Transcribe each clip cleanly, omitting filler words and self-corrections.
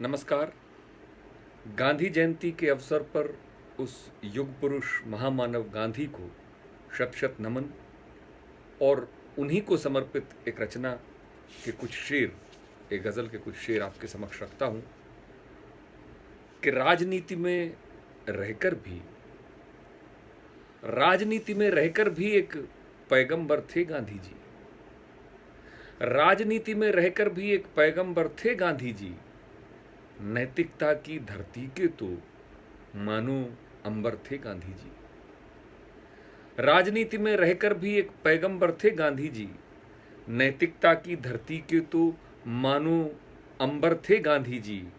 नमस्कार। गांधी जयंती के अवसर पर उस युग पुरुष महामानव गांधी को शत शत नमन और उन्हीं को समर्पित एक रचना के कुछ शेर, एक गज़ल के कुछ शेर आपके समक्ष रखता हूं कि राजनीति में रहकर भी एक पैगंबर थे गांधी जी। राजनीति में रहकर भी एक पैगंबर थे गांधी जी। नैतिकता की धरती के तो मानो अंबर थे गांधी जी। राजनीति में रहकर भी एक पैगंबर थे गांधी जी। नैतिकता की धरती के तो मानो अंबर थे गांधी जी।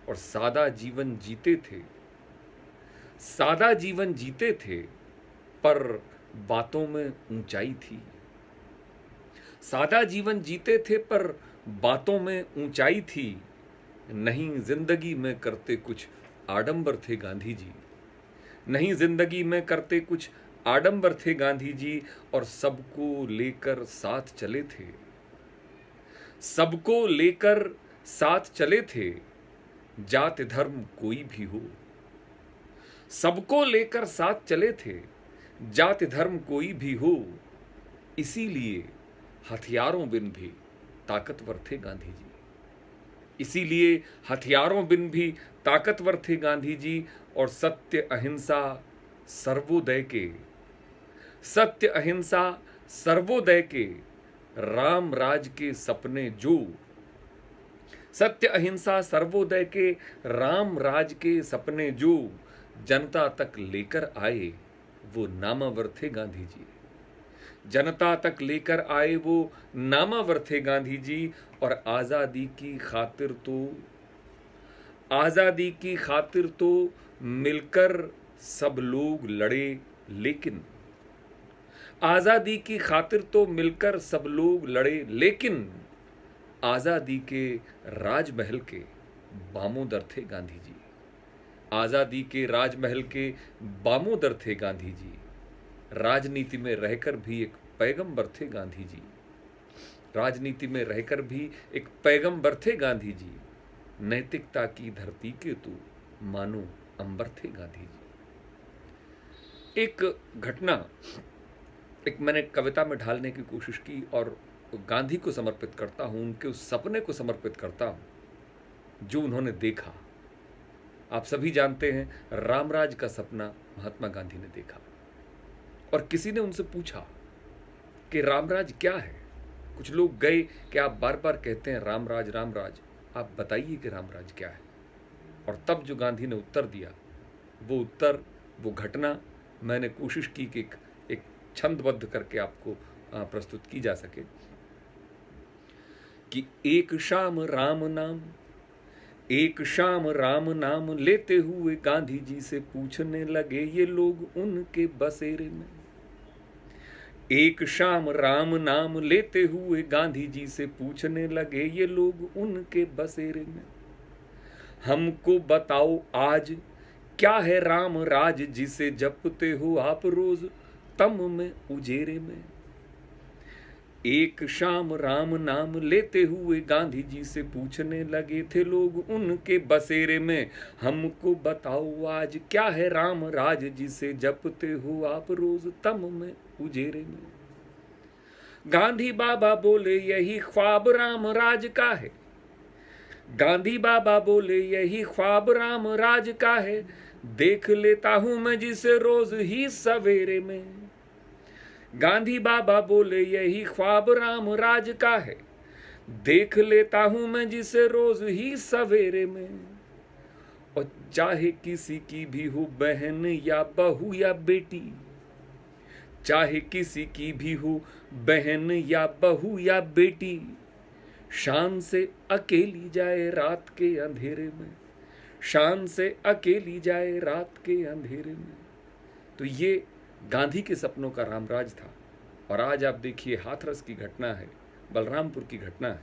और सादा जीवन जीते थे पर बातों में ऊंचाई थी। सादा जीवन जीते थे पर बातों में ऊंचाई थी। नहीं जिंदगी में करते कुछ आडंबर थे गांधी जी। नहीं जिंदगी में करते कुछ आडंबर थे गांधी जी। और सबको लेकर साथ चले थे। सबको लेकर साथ चले थे, जात धर्म कोई भी हो। सबको लेकर साथ चले थे, जात धर्म कोई भी हो। इसीलिए हथियारों बिन भी ताकतवर थे गांधी जी। इसीलिए हथियारों बिन भी ताकतवर थे गांधी जी। और सत्य अहिंसा सर्वोदय के राम राज के सपने जो। सत्य अहिंसा सर्वोदय के राम राज के सपने जो जनता तक लेकर आए वो नामावर थे गांधी जी। जनता तक लेकर आए वो नामावर थे गांधी जी। और आजादी की खातिर तो मिलकर सब लोग लड़े। लेकिन आजादी की खातिर तो मिलकर सब लोग लड़े। लेकिन आजादी के राजमहल के बामोदर थे गांधी जी। आजादी के राजमहल के बामोदर थे गांधी जी। राजनीति में रहकर भी एक पैगंबर थे गांधी जी। राजनीति में रहकर भी एक पैगंबर थे गांधी जी। नैतिकता की धरती के तो मानो अंबर थे गांधी जी। एक घटना मैंने कविता में ढालने की कोशिश की और गांधी को समर्पित करता हूं, उनके उस सपने को समर्पित करता हूं जो उन्होंने देखा। आप सभी जानते हैं रामराज का सपना महात्मा गांधी ने देखा। और किसी ने उनसे पूछा कि रामराज क्या है। कुछ लोग गए कि आप बार बार कहते हैं रामराज रामराज, आप बताइए कि रामराज क्या है। और तब जो गांधी ने उत्तर दिया, वो घटना मैंने कोशिश की कि एक छंदबद्ध करके आपको प्रस्तुत की जा सके कि एक शाम राम नाम लेते हुए गांधी जी से पूछने लगे ये लोग उनके बसेरे में। एक शाम राम नाम लेते हुए गांधी जी से पूछने लगे ये लोग उनके बसेरे में। हमको बताओ आज क्या है राम राज जिसे जपते हो आप रोज तम में उजेरे में। एक शाम राम नाम लेते हुए गांधी जी से पूछने लगे थे लोग उनके बसेरे में। हमको बताओ आज क्या है राम राज जिसे जपते हो आप रोज तम में उजेरे में। गांधी बाबा बोले यही ख्वाब राम राज का है। गांधी बाबा बोले यही ख्वाब राम राज का है। देख लेता हूं मैं जिसे रोज ही सवेरे में। गांधी बाबा बोले यही ख्वाब राम राज का है। देख लेता हूं मैं जिसे रोज ही सवेरे में। और चाहे किसी की भी हो बहन या बहू या बेटी, चाहे किसी की भी हो बहन या बहू या बेटी, शान से अकेली जाए रात के अंधेरे में। शान से अकेली जाए रात के अंधेरे में। तो ये गांधी के सपनों का रामराज था। और आज आप देखिए हाथरस की घटना है, बलरामपुर की घटना है।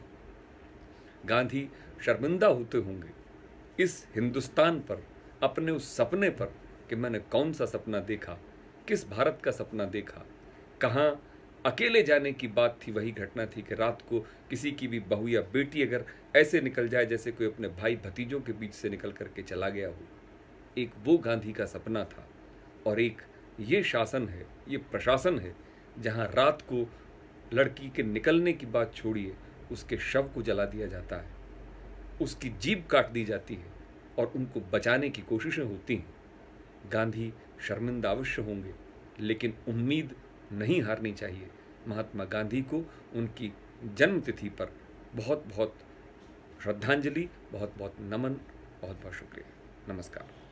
गांधी शर्मिंदा होते होंगे इस हिंदुस्तान पर, अपने उस सपने पर कि मैंने कौन सा सपना देखा, किस भारत का सपना देखा, कहाँ अकेले जाने की बात थी, वही घटना थी कि रात को किसी की भी बहू या बेटी अगर ऐसे निकल जाए जैसे कोई अपने भाई भतीजों के बीच से निकल करके चला गया हो। एक वो गांधी का सपना था और एक ये शासन है, ये प्रशासन है, जहां रात को लड़की के निकलने की बात छोड़िए, उसके शव को जला दिया जाता है, उसकी जीभ काट दी जाती है और उनको बचाने की कोशिशें होती हैं। गांधी शर्मिंदा अवश्य होंगे, लेकिन उम्मीद नहीं हारनी चाहिए। महात्मा गांधी को उनकी जन्मतिथि पर बहुत बहुत श्रद्धांजलि, बहुत बहुत नमन, बहुत बहुत शुक्रिया। नमस्कार।